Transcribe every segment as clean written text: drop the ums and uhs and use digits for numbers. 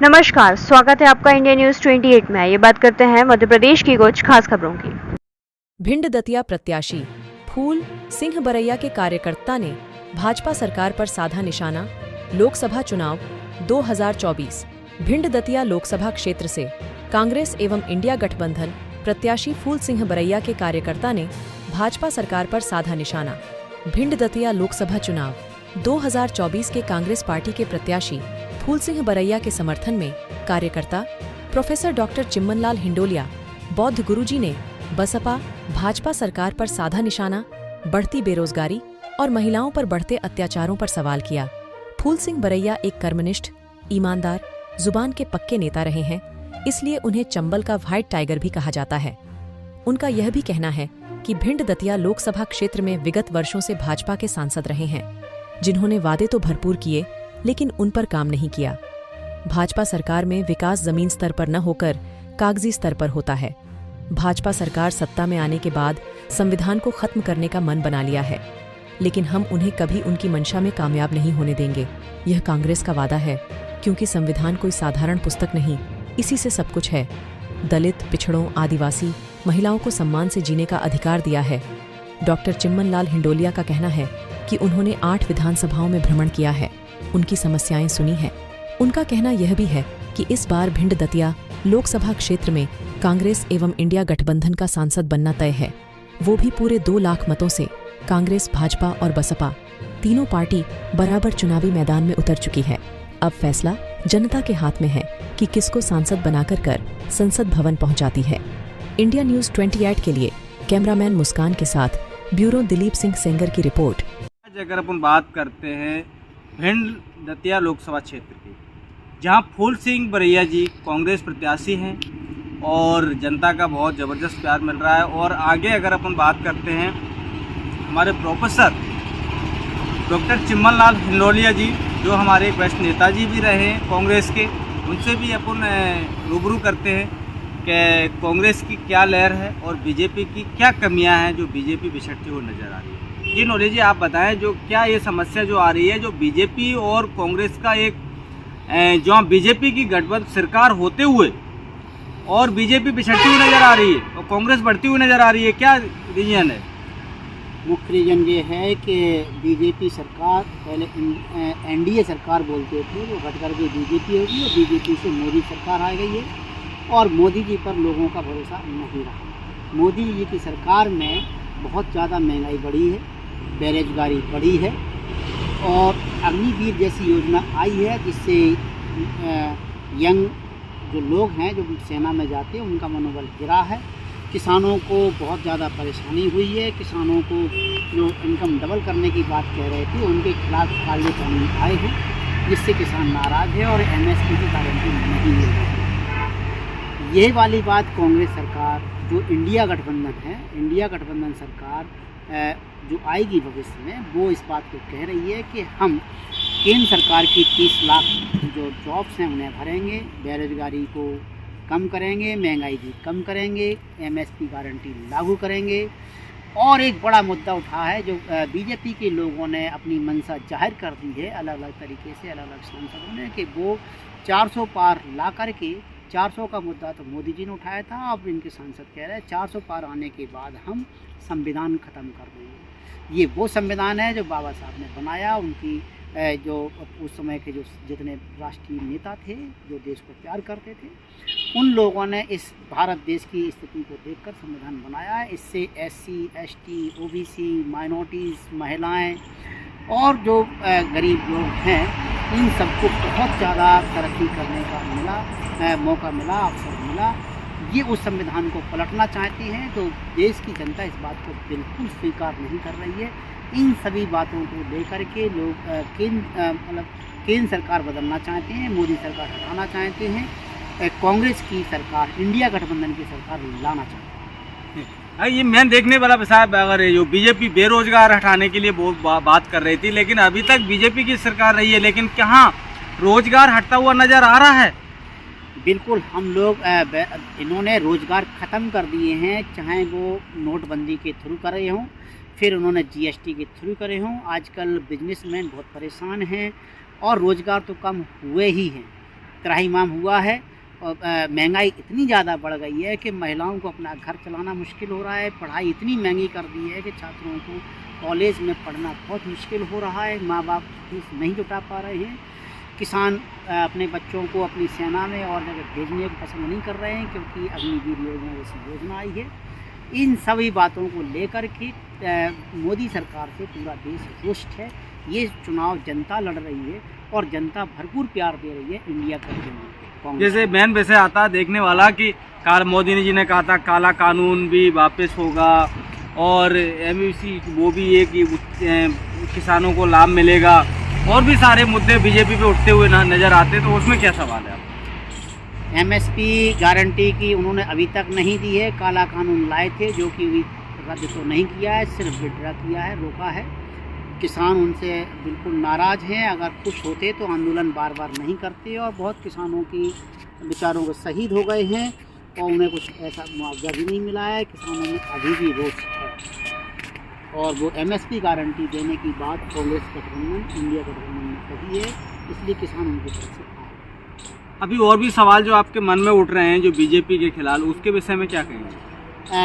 नमस्कार, स्वागत है आपका इंडिया न्यूज 28 में। ये बात करते हैं मध्य प्रदेश की कुछ खास खबरों की। भिंड दतिया प्रत्याशी फूल सिंह बरैया के कार्यकर्ता ने भाजपा सरकार पर साधा निशाना। लोकसभा चुनाव 2024 भिंड दतिया लोकसभा क्षेत्र से कांग्रेस एवं इंडिया गठबंधन प्रत्याशी फूल सिंह बरैया के कार्यकर्ता ने भाजपा सरकार पर साधा निशाना। भिंड दतिया लोकसभा चुनाव 2024 के कांग्रेस पार्टी के प्रत्याशी फूल सिंह बरैया के समर्थन में कार्यकर्ता प्रोफेसर डॉक्टर चिम्मनलाल हिंडोलिया बौद्ध गुरुजी ने बसपा भाजपा सरकार पर साधा निशाना, बढ़ती बेरोजगारी और महिलाओं पर बढ़ते अत्याचारों पर सवाल किया। फूल सिंह बरैया एक कर्मनिष्ठ, ईमानदार, जुबान के पक्के नेता रहे हैं, इसलिए उन्हें चंबल का व्हाइट टाइगर भी कहा जाता है। उनका यह भी कहना है कि भिंड दतिया लोकसभा क्षेत्र में विगत वर्षों से भाजपा के सांसद रहे हैं, जिन्होंने वादे तो भरपूर किए लेकिन उन पर काम नहीं किया। भाजपा सरकार में विकास जमीन स्तर पर न होकर कागजी स्तर पर होता है। भाजपा सरकार सत्ता में आने के बाद संविधान को खत्म करने का मन बना लिया है, लेकिन हम उन्हें कभी उनकी मंशा में कामयाब नहीं होने देंगे। यह कांग्रेस का वादा है, क्योंकि संविधान कोई साधारण पुस्तक नहीं, इसी से सब कुछ है। दलित, पिछड़ों, आदिवासी, महिलाओं को सम्मान से जीने का अधिकार दिया है। डॉक्टर चिम्मनलाल हिंडोलिया का कहना है कि उन्होंने 8 विधानसभाओं में भ्रमण किया है, उनकी समस्याएं सुनी है। उनका कहना यह भी है कि इस बार भिंड दतिया लोकसभा क्षेत्र में कांग्रेस एवं इंडिया गठबंधन का सांसद बनना तय है, वो भी पूरे 2 लाख मतों से। कांग्रेस, भाजपा और बसपा तीनों पार्टी बराबर चुनावी मैदान में उतर चुकी है। अब फैसला जनता के हाथ में है कि किसको सांसद बनाकर कर संसद भवन पहुंचाती है। इंडिया न्यूज 28 के लिए कैमरामैन मुस्कान के साथ ब्यूरो दिलीप सिंह सेंगर की रिपोर्ट। आज अगर अपन बात करते हैं भिंड दतिया लोकसभा क्षेत्र की, जहां फूल सिंह बरैया जी कांग्रेस प्रत्याशी हैं और जनता का बहुत ज़बरदस्त प्यार मिल रहा है। और आगे अगर अपन बात करते हैं हमारे प्रोफेसर डॉक्टर चिम्मनलाल हिंडोलिया जी, जो हमारे एक वरिष्ठ नेताजी भी रहे हैं कांग्रेस के, उनसे भी अपन रूबरू करते हैं कि कांग्रेस की क्या लहर है और बीजेपी की क्या कमियां हैं जो बीजेपी बिछड़ती हुई नज़र आ रही है। जी नौले जी, आप बताएं, जो क्या ये समस्या जो आ रही है, जो बीजेपी और कांग्रेस का एक जो बीजेपी की गठबंधन सरकार होते हुए और बीजेपी पिछड़ती हुई नज़र आ रही है और कांग्रेस बढ़ती हुई नज़र आ रही है, क्या रीजन है? मुख्य रीजन ये है कि बीजेपी सरकार पहले एनडीए सरकार बोलते थे, वो घट करके बीजेपी होगी और बीजेपी से मोदी सरकार आ गई है और मोदी जी पर लोगों का भरोसा नहीं रहा। मोदी जी की सरकार में बहुत ज़्यादा महंगाई बढ़ी है, बेरोजगारी बढ़ी है और अग्निवीर जैसी योजना आई है, जिससे यंग जो लोग हैं जो सेना में जाते हैं उनका मनोबल गिरा है। किसानों को बहुत ज़्यादा परेशानी हुई है। किसानों को जो इनकम डबल करने की बात कह रहे थे, उनके खिलाफ काले कानून आए हैं, जिससे किसान नाराज़ है और एमएसपी की गारंटी नहीं मिल रही है। यही वाली बात कांग्रेस सरकार जो इंडिया गठबंधन है, इंडिया गठबंधन सरकार जो आएगी भविष्य में, वो इस बात को कह रही है कि हम केंद्र सरकार की 30 लाख जो जॉब्स हैं उन्हें भरेंगे, बेरोजगारी को कम करेंगे, महंगाई भी कम करेंगे, एमएसपी गारंटी लागू करेंगे। और एक बड़ा मुद्दा उठा है जो बीजेपी के लोगों ने अपनी मंशा जाहिर कर दी है अलग अलग तरीके से, अलग अलग सांसदों ने, कि वो 400 पार ला करके, 400 का मुद्दा तो मोदी जी ने उठाया था, अब इनके सांसद कह रहे हैं 400 पार आने के बाद हम संविधान ख़त्म कर देंगे। ये वो संविधान है जो बाबा साहब ने बनाया, उनकी जो उस समय के जो जितने राष्ट्रीय नेता थे जो देश को प्यार करते थे, उन लोगों ने इस भारत देश की स्थिति को देखकर संविधान बनाया है। इससे एससी, एसटी, ओबीसी, माइनॉरिटीज़, महिलाएं और जो गरीब लोग हैं, इन सबको बहुत ज़्यादा तरक्की करने का मौका मिला, अवसर मिला। ये उस संविधान को पलटना चाहती हैं, तो देश की जनता इस बात को बिल्कुल स्वीकार नहीं कर रही है। इन सभी बातों को लेकर के लोग केंद्र सरकार बदलना चाहते हैं, मोदी सरकार हटाना चाहते हैं, कांग्रेस की सरकार, इंडिया गठबंधन की सरकार लाना चाहते हैं। ये मैं देखने वाला साहब, अगर जो बीजेपी बेरोजगार हटाने के लिए बहुत बात कर रही थी, लेकिन अभी तक बीजेपी की सरकार रही है, लेकिन कहाँ रोजगार हटता हुआ नज़र आ रहा है? बिल्कुल, हम लोग इन्होंने रोज़गार ख़त्म कर दिए हैं, चाहे वो नोटबंदी के थ्रू कर रहे हों, फिर उन्होंने जीएसटी के थ्रू करे हों। आजकल बिजनेसमैन बहुत परेशान हैं और रोज़गार तो कम हुए ही हैं। त्राहिमाम हुआ है और महंगाई इतनी ज़्यादा बढ़ गई है कि महिलाओं को अपना घर चलाना मुश्किल हो रहा है। पढ़ाई इतनी महंगी कर दी है कि छात्रों को कॉलेज में पढ़ना बहुत मुश्किल हो रहा है। माँ बाप फीस नहीं जुटा पा रहे हैं। किसान अपने बच्चों को अपनी सेना में और जगह भेजने को पसंद नहीं कर रहे हैं क्योंकि अग्निवीर योजना जैसी योजना आई है। इन सभी बातों को लेकर के मोदी सरकार से पूरा देश रुष्ट है। ये चुनाव जनता लड़ रही है और जनता भरपूर प्यार दे रही है इंडिया गठबंधन। जैसे मेन वैसे आता देखने वाला कि मोदी जी ने कहा था काला कानून भी वापस होगा और एमयूसी वो भी ये कि किसानों को लाभ मिलेगा और भी सारे मुद्दे बीजेपी पे उठते हुए नजर आते, तो उसमें क्या सवाल है? एमएसपी गारंटी की उन्होंने अभी तक नहीं दी है। काला कानून लाए थे जो कि अभी रद्द तो नहीं किया है, सिर्फ विड्रा किया है, रोका है। किसान उनसे बिल्कुल नाराज़ हैं। अगर खुश होते तो आंदोलन बार बार नहीं करते। और बहुत किसानों की बेचारों को शहीद हो गए हैं और उन्हें कुछ ऐसा मुआवजा भी नहीं मिला है। किसानों में अभी भी रोष है और वो एमएसपी गारंटी देने की बात कांग्रेस गठबंधन इंडिया गठबंधन ने कही है, इसलिए किसान उनकी तरफ से आए। अभी और भी सवाल जो आपके मन में उठ रहे हैं जो बीजेपी के खिलाफ, उसके विषय में क्या कहेंगे?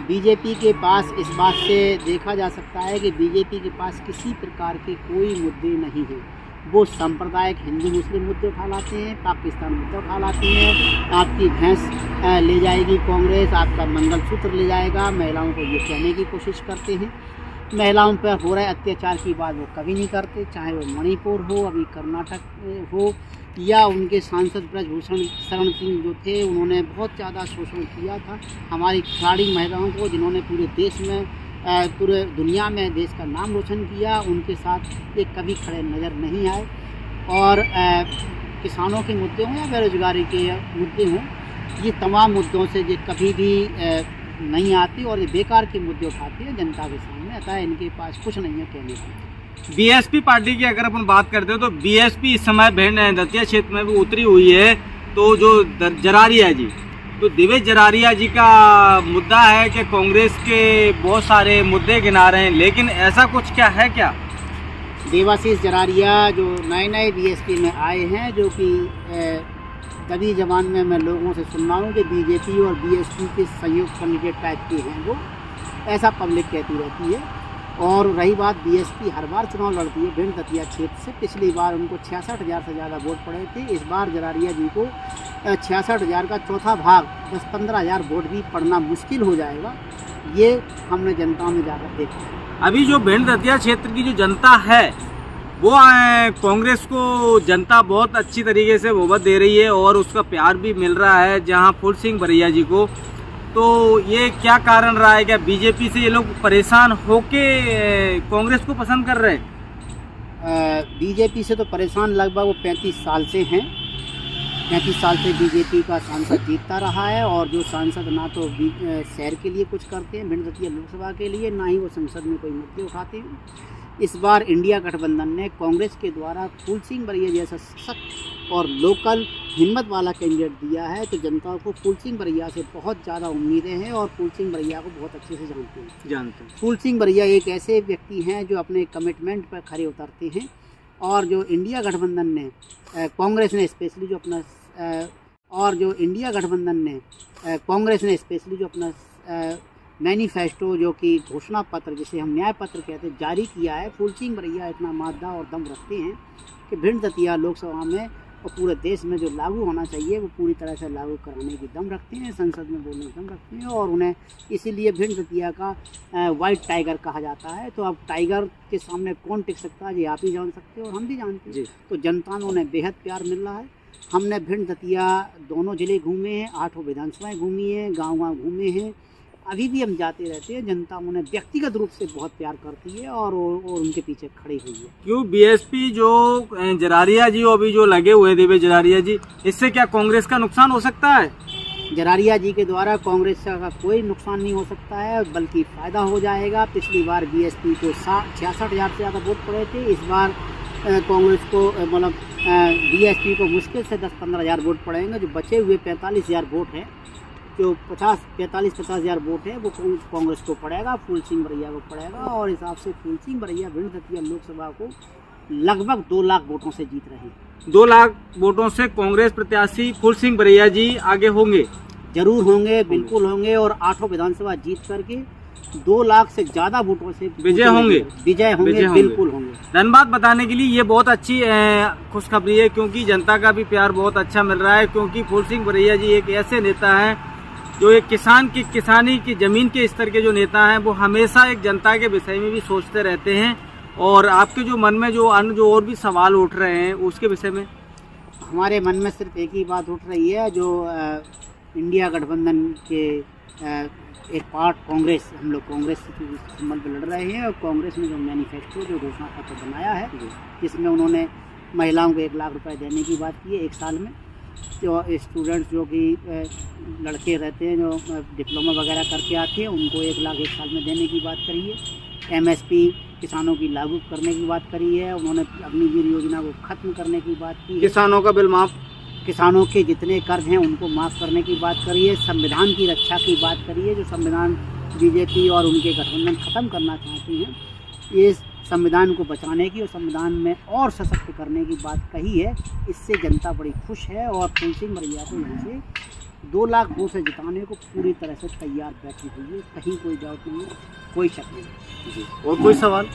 बीजेपी के पास इस बात से देखा जा सकता है कि बीजेपी के पास किसी प्रकार के कोई मुद्दे नहीं हैं। वो सांप्रदायिक हिंदू मुस्लिम मुद्दे उठा लाते हैं, पाकिस्तान मुद्दे उठा लाते हैं। आपकी भैंस ले जाएगी कांग्रेस, आपका मंगलसूत्र ले जाएगा, महिलाओं को ये कहने की कोशिश करते हैं। महिलाओं पर हो रहे अत्याचार की बात वो कभी नहीं करते, चाहे वो मणिपुर हो, अभी कर्नाटक हो, या उनके सांसद ब्रजभूषण शरण सिंह जो थे उन्होंने बहुत ज़्यादा शोषण किया था हमारी खिलाड़ी महिलाओं को, जिन्होंने पूरे देश में पूरे दुनिया में देश का नाम रोशन किया। उनके साथ ये कभी खड़े नज़र नहीं आए। और किसानों के मुद्दे हों या बेरोजगारी के मुद्दे हों, ये तमाम मुद्दों से ये कभी भी नहीं आती और ये बेकार के मुद्दे उठाती है जनता के सामने। अतः इनके पास कुछ नहीं है कहने को। बीएसपी पार्टी की अगर अपन बात करते हो तो बीएसपी इस समय भिंड दतिया क्षेत्र में भी उतरी हुई है। तो जो जरारिया जी, तो दिवेश जरारिया जी का मुद्दा है कि कांग्रेस के बहुत सारे मुद्दे गिना रहे हैं, लेकिन ऐसा कुछ क्या है क्या? देवाशीष जरारिया जो नए बीएसपी में आए हैं, जो कि दबी जबान में मैं लोगों से सुन रहा हूँ कि बीजेपी और बीएसपी के संयुक्त कैंडिडेट टाइप के हैं, वो ऐसा पब्लिक कहती रहती है। और रही बात, बीएसपी हर बार चुनाव लड़ती है भिंड दतिया क्षेत्र से। पिछली बार उनको 66,000 से ज़्यादा वोट पड़े थे। इस बार जरारिया जी को 66,000 का चौथा भाग 10-15,000 वोट भी पड़ना मुश्किल हो जाएगा। ये हमने जनता में जाकर देखा। अभी जो भिंड दतिया क्षेत्र की जो जनता है वो कांग्रेस को जनता बहुत अच्छी तरीके से बहुमत दे रही है और उसका प्यार भी मिल रहा है, जहां फूल सिंह बरैया जी को। तो ये क्या कारण रहा है? क्या बीजेपी से ये लोग परेशान होके कांग्रेस को पसंद कर रहे हैं? बीजेपी से तो परेशान लगभग वो 35 साल से हैं। 35 साल से बीजेपी का सांसद जीतता रहा है और जो सांसद ना तो शहर के लिए कुछ करते हैं भिंड दतिया लोकसभा के लिए, ना ही वो संसद में कोई मुद्दे उठाते हैं। इस बार इंडिया गठबंधन ने कांग्रेस के द्वारा फूल सिंह बरैया जैसा सशक्त और लोकल हिम्मत वाला कैंडिडेट दिया है, तो जनता को फूल सिंह बरैया से बहुत ज़्यादा उम्मीदें हैं और फूल सिंह बरैया को बहुत अच्छे से जानते हैं। फूल सिंह बरैया एक ऐसे व्यक्ति हैं जो अपने कमिटमेंट पर खरे उतरते हैं और जो इंडिया गठबंधन ने कांग्रेस ने स्पेशली जो अपना मैनिफेस्टो जो कि घोषणा पत्र जिसे हम न्याय पत्र कहते हैं जारी किया है, फूल सिंह बरैया इतना मादा और दम रखते हैं कि भिंड दतिया लोकसभा में और पूरे देश में जो लागू होना चाहिए वो पूरी तरह से लागू कराने की दम रखते हैं, संसद में बोलने की दम रखते हैं और उन्हें इसीलिए भिंड दतिया का वाइट टाइगर कहा जाता है। तो अब टाइगर के सामने कौन टिक सकता है, ये आप ही जान सकते हैं और हम भी जानते हैं। तो जनता में उन्हें बेहद प्यार मिल रहा है। हमने भिंड दतिया दोनों जिले घूमे हैं, 8 विधानसभाएँ घूमी हैं, गाँव घूमे हैं, अभी भी हम जाते रहते हैं। जनता उन्हें व्यक्तिगत रूप से बहुत प्यार करती है और उनके पीछे खड़ी हुई है। क्यों बीएसपी जो जरारिया जी अभी जो लगे हुए दिवेश जरारिया जी, इससे क्या कांग्रेस का नुकसान हो सकता है? जरारिया जी के द्वारा कांग्रेस का कोई नुकसान नहीं हो सकता है, बल्कि फ़ायदा हो जाएगा। पिछली बार बीएसपी को 66,000 से ज़्यादा वोट पड़े थे। इस बार कांग्रेस को मतलब बीएसपी को मुश्किल से 10-15,000 वोट पड़ेंगे। जो बचे हुए 45,000 वोट हैं, जो 50,000 वोट है वो कांग्रेस को पड़ेगा, फूल सिंह बरैया को पड़ेगा। और हिसाब से फूल सिंह बरैया भिंड दतिया लोकसभा को लगभग 2 लाख वोटों से जीत रहे हैं। 2 लाख वोटों से कांग्रेस प्रत्याशी फूल सिंह बरैया जी आगे होंगे? जरूर होंगे, बिल्कुल होंगे, और 8 विधानसभा जीत करके 2 लाख से ज्यादा वोटों से विजय होंगे, बिल्कुल होंगे। धन्यवाद बताने के लिए। ये बहुत अच्छी खुशखबरी है, क्योंकि जनता का भी प्यार बहुत अच्छा मिल रहा है, क्योंकि फूल सिंह बरैया जी एक ऐसे नेता हैं जो एक किसानी की जमीन के स्तर के जो नेता हैं, वो हमेशा एक जनता के विषय में भी सोचते रहते हैं। और आपके जो मन में जो और भी सवाल उठ रहे हैं उसके विषय में? हमारे मन में सिर्फ एक ही बात उठ रही है, जो इंडिया गठबंधन के एक पार्ट कांग्रेस, हम लोग कांग्रेस के संबंध में लड़ रहे हैं, और कांग्रेस ने जो मैनिफेस्टो, जो घोषणा पत्र बनाया है, जिसमें उन्होंने महिलाओं को 1 लाख रुपए देने की बात की है 1 साल में। जो स्टूडेंट्स जो कि लड़के रहते हैं, जो डिप्लोमा वगैरह करके आते हैं, उनको 1 लाख 1 साल में देने की बात करी है। MSP किसानों की लागू करने की बात करी है। उन्होंने अग्निवीर योजना को खत्म करने की बात की है। किसानों का बिल माफ, किसानों के जितने कर्ज हैं उनको माफ़ करने की बात करी है। संविधान की रक्षा की बात करी है, जो संविधान बीजेपी और उनके गठबंधन ख़त्म करना चाहती हैं, ये संविधान को बचाने की और संविधान में और सशक्त करने की बात कही है। इससे जनता बड़ी खुश है, और फूल सिंह बरैया को यहाँ से 2 लाख वोट से जिताने को पूरी तरह से तैयार बैठी हुई है। कहीं कोई डाउट नहीं है, कोई शक नहीं। और कोई सवाल?